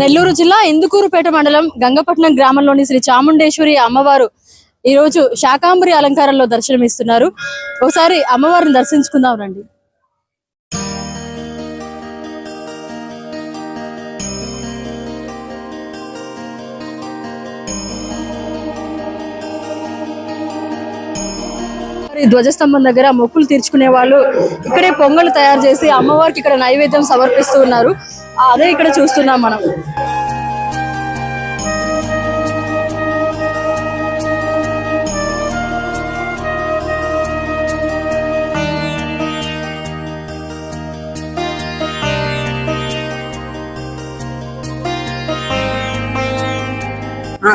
నెల్లూరు జిల్లా ఇందుకూరుపేట మండలం గంగపట్నం గ్రామంలోని శ్రీ చాముండేశ్వరి అమ్మవారు ఈ రోజు శాకాంబరి అలంకారంలో దర్శనమిస్తున్నారు. ఒకసారి అమ్మవారిని దర్శించుకుందాం రండి. ధ్వజస్తంభం దగ్గర మొక్కులు తీర్చుకునే వాళ్ళు ఇక్కడే పొంగలు తయారు చేసి అమ్మవారికి ఇక్కడ నైవేద్యం సమర్పిస్తూ ఉన్నారు. అదే ఇక్కడ చూస్తున్నాం మనం.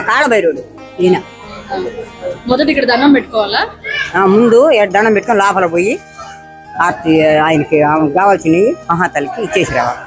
కాళభైరుడు ఈయన మొదటి ఇక్కడ దండం పెట్టుకోవాలా? ముందు దండం పెట్టుకొని లోపల పోయి ఆర్తి ఆయనకి కావాల్సినవి మహాతల్లికి ఇచ్చేసి రావాలి.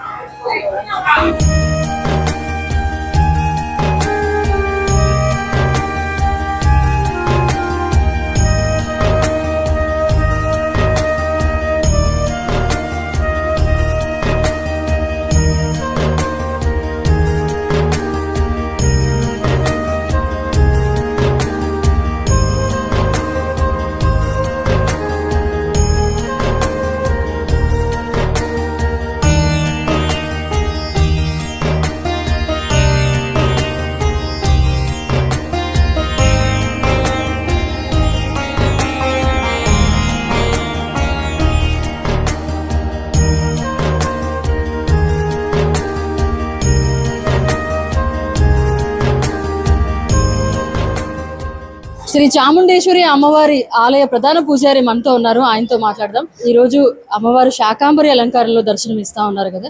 శ్రీ చాముండేశ్వరి అమ్మవారి ఆలయ ప్రధాన పూజారి మనతో ఉన్నారు. ఆయనతో మాట్లాడదాం. ఈ రోజు అమ్మవారు శాకాంబరి అలంకారంలో దర్శనం ఇస్తా ఉన్నారు కదా,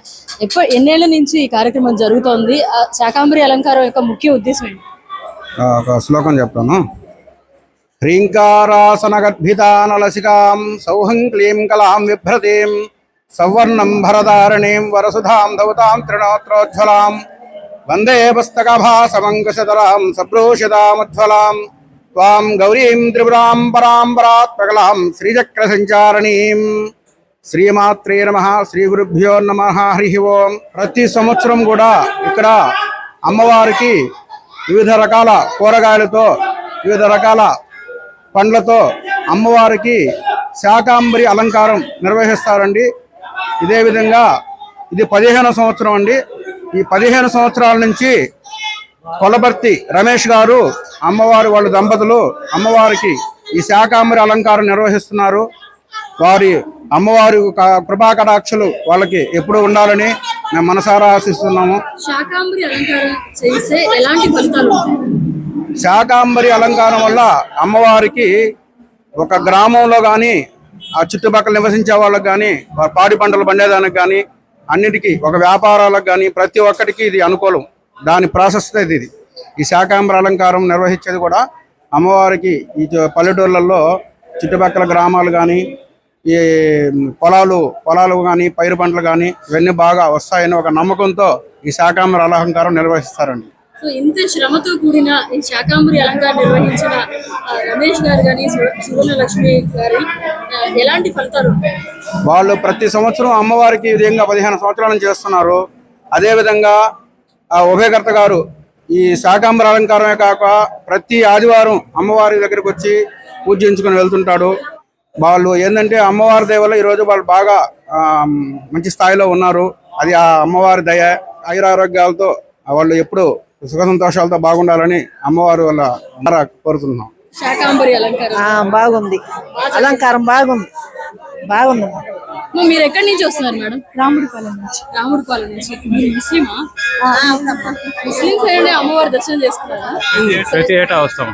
ఎన్నేళ్ల నుంచి ఈ కార్యక్రమం జరుగుతోంది? శాకాంబరి అలంకారం యొక్క ముఖ్య ఉద్దేశం ఏంటి? ఒక శ్లోకం చెప్తాను. హ్రీంకారాసన గర్భితానలసికాం సౌహం క్లీం కలాం విభ్రతీం సవర్ణం భరదారణీం వరసుధాం ధవతాం త్రినోత్రోజ్వలాం వందే పుస్తకభాసమంకుశతరాం సభ్రూషితాముజ్వలాం త్వాం గౌరీం త్రిపురాం పరాం పరాత్మకలాం శ్రీచక్ర సంచారణీం. శ్రీమాత్రే నమః. శ్రీ గురుభ్యో నమః. హరి ఓం. ప్రతి సంవత్సరం కూడా ఇక్కడ అమ్మవారికి వివిధ రకాల కూరగాయలతో వివిధ రకాల పండ్లతో అమ్మవారికి శాకాంబరి అలంకారం నిర్వహిస్తారండి. ఇదే విధంగా ఇది 15వ సంవత్సరం అండి. ఈ 15 సంవత్సరాల నుంచి కొలబర్తి రమేష్ గారు అమ్మవారు వాళ్ళ దంపతులు అమ్మవారికి ఈ శాకాంబరి అలంకారం నిర్వహిస్తున్నారు. వారి అమ్మవారి కృపాకటాక్షలు వాళ్ళకి ఎప్పుడు ఉండాలని మేము మనసారా ఆశిస్తున్నాము. శాకాంబరి అలంకారం చేస్తే ఎలాంటి ఫలితాలు? శాకాంబరి అలంకారం వల్ల అమ్మవారికి ఒక గ్రామంలో కానీ ఆ చుట్టుపక్కల నివసించే వాళ్ళకి కానీ పాడి పంటలు పండేదానికి కానీ అన్నిటికీ ఒక వ్యాపారాలకు కానీ ప్రతి ఒక్కటికి ఇది అనుకూలం. దాని ప్రాశస్త్యత ఇది. ఈ శాకాంబరి అలంకారం నిర్వహించేది కూడా అమ్మవారికి ఈ పల్లెటూళ్ళల్లో చుట్టుపక్కల గ్రామాలు కానీ ఈ పొలాలు కానీ పైరు పంటలు కానీ ఇవన్నీ బాగా వస్తాయని ఒక నమ్మకంతో ఈ శాకాంబరి అలంకారం నిర్వహిస్తారండి. సో ఇంత శ్రమతో కూడిన ఈ శాకాంబరి అలంకారం నిర్వహించిన రమేష్ గారు కానీ సువర్ణలక్ష్మి గారి ఎలాంటి ఫలితాలు? వాళ్ళు ప్రతి సంవత్సరం అమ్మవారికి ఈ విధంగా 15 సంవత్సరాల నుంచి చేస్తున్నారు. అదేవిధంగా ఉభయకర్త గారు ఈ శాకాంబరి అలంకారమే కాక ప్రతి ఆదివారం అమ్మవారి దగ్గరికి వచ్చి పూజించుకొని వెళ్తుంటాడు. వాళ్ళు ఏంటంటే అమ్మవారి దయ వల్ల ఈరోజు వాళ్ళు బాగా మంచి స్థాయిలో ఉన్నారు. అది ఆ అమ్మవారి దయ. ఆయురారోగ్యాలతో వాళ్ళు ఎప్పుడు సుఖ సంతోషాలతో బాగుండాలని అమ్మవారి వల్ల కోరుతున్నాం. శాకాంబరి అలంకారం బాగుంది. అలంకారం బాగుంది. మీరు ఎక్కడి నుంచి వస్తున్నారు మేడం? రాముడిపాలెం నుంచి. రాముడిపాలెం నుంచి. మీరు ముస్లిమా? ముస్లింస్ అయినా అమ్మవారి దర్శనం చేసుకున్నారా? ప్రతి ఏటా వస్తారు.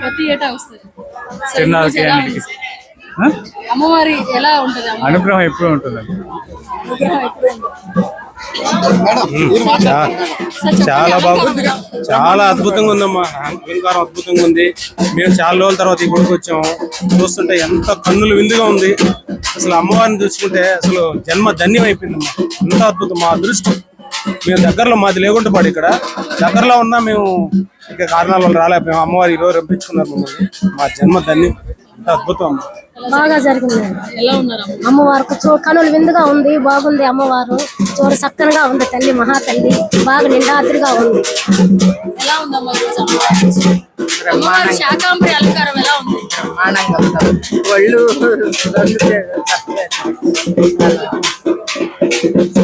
అమ్మవారి ఎలా ఉంటది? అనుగ్రహం ఎప్పుడు ఉంటుంది. చాలా బాగుంది. చాలా అద్భుతంగా ఉందమ్మా. అలంకారం అద్భుతంగా ఉంది. మేము చాలా రోజుల తర్వాత ఈ గుడికి వచ్చాము. చూస్తుంటే ఎంత కన్నులు విందుగా ఉంది. అసలు అమ్మవారిని చూసుకుంటే అసలు జన్మ ధన్యం అయిపోయిందమ్మా. ఎంత అద్భుతం. మా అదృష్టం. మేము దగ్గరలో మాది లేకుండా పడి ఇక్కడ దగ్గరలో ఉన్నా మేము ఇక కారణాల వల్ల రాలేకపోయాము. అమ్మవారి ఈరోజు రంపించుకున్నారు మమ్మల్ని. మా జన్మ ధన్యం. అద్భుతం. బాగా జరిగింది. ఎలా ఉన్నారు అమ్మ? అమ్మవారికి కనులు విందుగా ఉంది, బాగుంది. అమ్మవారు చూడ చక్కనగా ఉంది. తల్లి మహాతల్లి బాగా నిండాద్రిగా ఉంది. ఎలా ఉందమ్మా ఈ రోజు అమ్మవారి శాకాంబరి అలంకారం ఎలా ఉంది?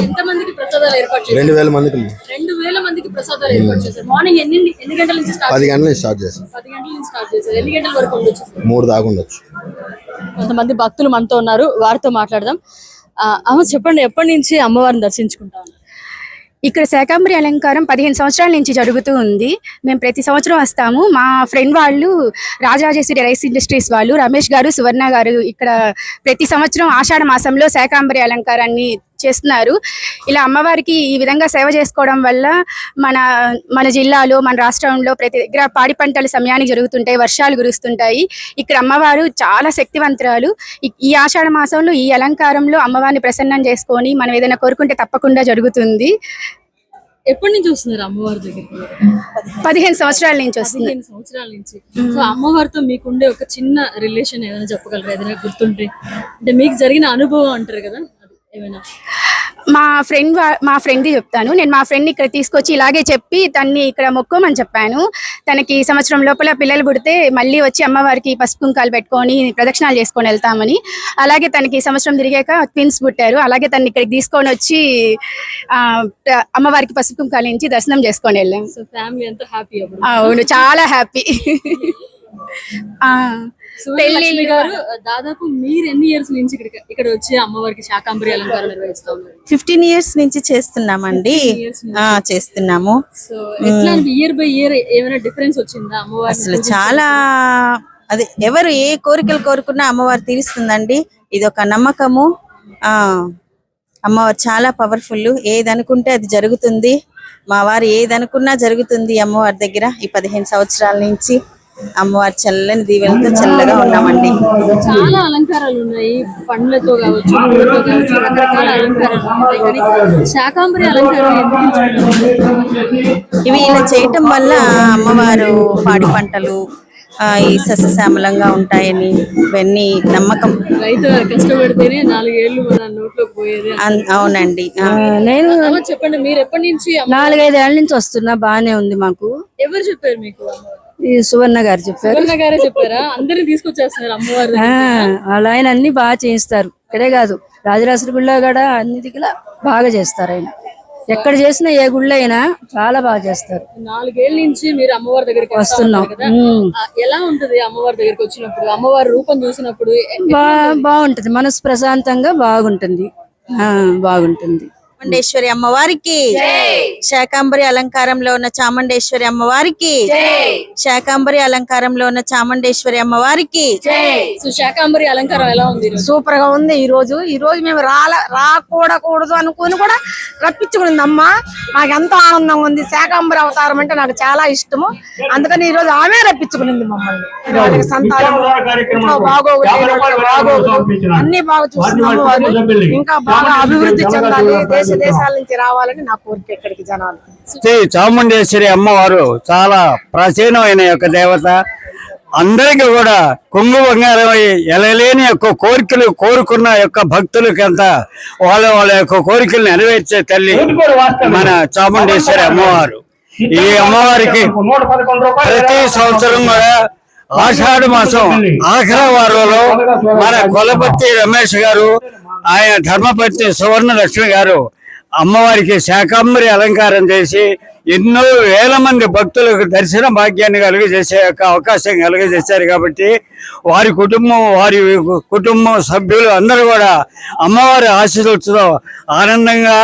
ఎంత మందికి ప్రసాదాలు ఏర్పాటు చేశారు? 2000 మందికి 2000 మందికి ప్రసాదాలు ఏర్పాటు చేశారు. మార్నింగ్ ఎన్ని గంటల నుంచి స్టార్ట్? 10 గంటల నుంచి స్టార్ట్ చేస్తాం. 10 గంటల నుంచి స్టార్ట్ చేశారు. ఎన్ని గంటల వరకు ఉండొచ్చు? 3 దాకా ఉండొచ్చు. కొంతమంది భక్తులు మనతో ఉన్నారు, వారితో మాట్లాడదాం. అమ్మ చెప్పండి, ఎప్పటి నుంచి అమ్మవారిని దర్శించుకుంటాం? ఇక్కడ శాకాంబరి అలంకారం 15 సంవత్సరాల నుంచి జరుగుతూ ఉంది. మేము ప్రతి సంవత్సరం వస్తాము. మా ఫ్రెండ్ వాళ్ళు రాజరాజేశ్వరి రైస్ ఇండస్ట్రీస్ వాళ్ళు రమేష్ గారు, సువర్ణ గారు ఇక్కడ ప్రతి సంవత్సరం ఆషాఢ మాసంలో శాకాంబరి అలంకారాన్ని చేస్తున్నారు. ఇలా అమ్మవారికి ఈ విధంగా సేవ చేసుకోవడం వల్ల మన జిల్లాలో, మన రాష్ట్రంలో ప్రతి దగ్గర పాడి పంటల సమయానికి జరుగుతుంటాయి, వర్షాలు కురుస్తుంటాయి. ఇక్కడ అమ్మవారు చాలా శక్తివంతురాలు. ఈ ఆషాఢ మాసంలో ఈ అలంకారంలో అమ్మవారిని ప్రసన్నం చేసుకొని మనం ఏదైనా కోరుకుంటే తప్పకుండా జరుగుతుంది. ఎప్పటి నుంచి వస్తున్నారు అమ్మవారి దగ్గరికి? 15 సంవత్సరాల నుంచి వస్తుంది. 15 సంవత్సరాల నుంచి. సో అమ్మవారితో మీకుండే ఒక చిన్న రిలేషన్ ఏదైనా చెప్పగలరా? ఏదైనా గుర్తుంటే, అంటే మీకు జరిగిన అనుభవం అంటారు కదా, అది ఏమైనా? మా ఫ్రెండ్ చెప్తాను. నేను మా ఫ్రెండ్ ఇక్కడ తీసుకొచ్చి ఇలాగే చెప్పి తన్ని ఇక్కడ మొక్కోమని చెప్పాను. తనకి ఈ సంవత్సరం లోపల పిల్లలు పుడితే మళ్ళీ వచ్చి అమ్మవారికి పసుపు కుంకాలు పెట్టుకొని ప్రదక్షిణాలు చేసుకొని వెళ్తామని. అలాగే తనకి ఈ సంవత్సరం తిరిగాక ట్విన్స్ పుట్టారు. అలాగే తను ఇక్కడికి తీసుకొని వచ్చి అమ్మవారికి పసుపు కుంకాలు నుంచి దర్శనం చేసుకొని వెళ్ళాం. సో ఫ్యామిలీ అంతా హ్యాపీ? అవును, చాలా హ్యాపీ. పెళ్లి గారు, దాదాపు మీరు ఎన్ని ఇయర్స్ నుంచి ఇక్కడ వచ్చి అమ్మవారికి శాకాంబరి అలంకారం నిర్వహిస్తా ఉన్నారు? 15 ఇయర్స్ నుంచి చేస్తున్నామండి. చేస్తున్నాము. సో ఎట్లా ఇయర్ బై ఇయర్ ఏమైనా డిఫరెన్స్ వచ్చిందా అమ్మవారి? అసలు చాలా, అది ఎవరు ఏ కోరికలు కోరుకున్నా అమ్మవారు తీరుస్తుందండి. ఇది ఒక నమ్మకము. అమ్మవారు చాలా పవర్ఫుల్. ఏది అనుకుంటే అది జరుగుతుంది. మా వారు ఏది అనుకున్నా జరుగుతుంది అమ్మవారి దగ్గర. ఈ 15 సంవత్సరాల నుంచి అమ్మవారి చల్లని దీవెనతో చల్లగా ఉన్నామండి. చాలా అలంకారాలు ఉన్నాయి, పండ్లతో కావచ్చు, పూలతో కావచ్చు, రకరకాల అలంకారాలు ఉన్నాయి. కానీ శాకాంబరి అలంకారం ఇవి ఇలా చేయటం వల్ల అమ్మవారు పాడి పంటలు ఈ సస్యశ్యామలంగా ఉంటాయని ఇవన్నీ నమ్మకం. రైతు కష్టపడితేనే 4 ఏళ్ళు మన నోట్లోకి పోయేది. అవునండి. నేను చెప్పండి, మీరు ఎప్పటి నుంచి? 4-5 ఏళ్ల నుంచి వస్తున్నా. బానే ఉంది మాకు. ఎవరు చెప్పారు మీకు? ఈ సువర్ణ గారు చెప్పారు. సువర్ణ గారే చెప్పారా? అందరిని తీసుకొచ్చేస్తున్నారు అమ్మవారు. వాళ్ళ ఆయన అన్ని బాగా చేయిస్తారు. ఇక్కడే కాదు, రాజరాజేశ్వరి గుళ్ళో కూడా అన్ని దిగులా బాగా చేస్తారు. ఆయన ఎక్కడ చేసినా, ఏ గుళ్ళో అయినా చాలా బాగా చేస్తారు. 4 ఏళ్ల నుంచి మీరు అమ్మవారి దగ్గరికి వస్తున్నాం కదా, ఎలా ఉంటది అమ్మవారి దగ్గరికి వచ్చినప్పుడు? అమ్మవారి రూపం చూసినప్పుడు బాగుంటది, మనసు ప్రశాంతంగా బాగుంటుంది. బాగుంటుంది. చాముండేశ్వరి అమ్మవారికి, శాకాంబరి అలంకారంలో ఉన్న చాముండేశ్వరి అమ్మవారికి, శాకాంబరి అలంకారంలో ఉన్న చాముండేశ్వరి అమ్మవారికి. సో శాకాంబరి అలంకారం ఎలా ఉంది? సూపర్ గా ఉంది. ఈ రోజు మేము రాకూడదు అనుకుని కూడా రప్పించుకునింది అమ్మ. నాకు ఎంతో ఆనందంగా ఉంది. శాకాంబరి అవతారం అంటే నాకు చాలా ఇష్టము. అందుకని ఈ రోజు ఆమె రప్పించుకునింది మమ్మల్ని. సంతానం బాగోగులు అన్ని బాగా చూస్తున్నాము. ఇంకా బాగా అభివృద్ధి చెందాలి, దేశాల నుంచి రావాలని నా కోరిక. ఇక్కడికి జనాలు శ్రీ చాముండేశ్వరి అమ్మవారు చాలా ప్రాచీనమైన యొక్క దేవత. అందరికీ కూడా కొంగు బంగారం ఎలలేని యొక్క కోరికలు కోరుకున్న యొక్క భక్తులకి అంతా వాళ్ళ యొక్క కోరికలు నెరవేర్చే తల్లి మన చాముండేశ్వరి అమ్మవారు. ఈ అమ్మవారికి ప్రతి సంవత్సరం కూడా ఆషాఢ మాసం ఆఖరి వారంలో మన కొలపర్తి రమేష్ గారు, ఆయన ధర్మపర్తి సువర్ణ లక్ష్మి గారు అమ్మవారికి శాకాంబరి అలంకారం చేసి ఎన్నో వేల మంది భక్తులకు దర్శన భాగ్యాన్ని కలుగజేసే యొక్క అవకాశం కలుగజేశారు. కాబట్టి వారి కుటుంబం సభ్యులు అందరూ కూడా అమ్మవారి ఆశీస్సులతో ఆనందంగా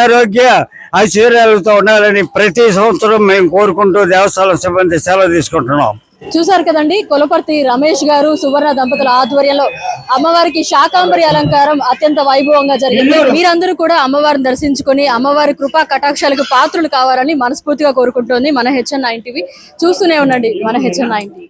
ఆరోగ్య ఐశ్వర్యాలతో ఉండాలని ప్రతి సంవత్సరం మేము కోరుకుంటూ దేవస్థానం సిబ్బంది సెలవు తీసుకుంటున్నాం. చూసారు కదండి, కొలపర్తి రమేష్ గారు, సువర్ణ దంపతుల ఆధ్వర్యంలో అమ్మవారికి శాకాంబరి అలంకారం అత్యంత వైభవంగా జరిగింది. మీరందరూ కూడా అమ్మవారిని దర్శించుకొని అమ్మవారి కృపా కటాక్షాలకు పాత్రులు కావాలని మనస్ఫూర్తిగా కోరుకుంటోంది మన HN9 టీవీ. చూస్తూనే ఉండండి మన HN9 టీవీ.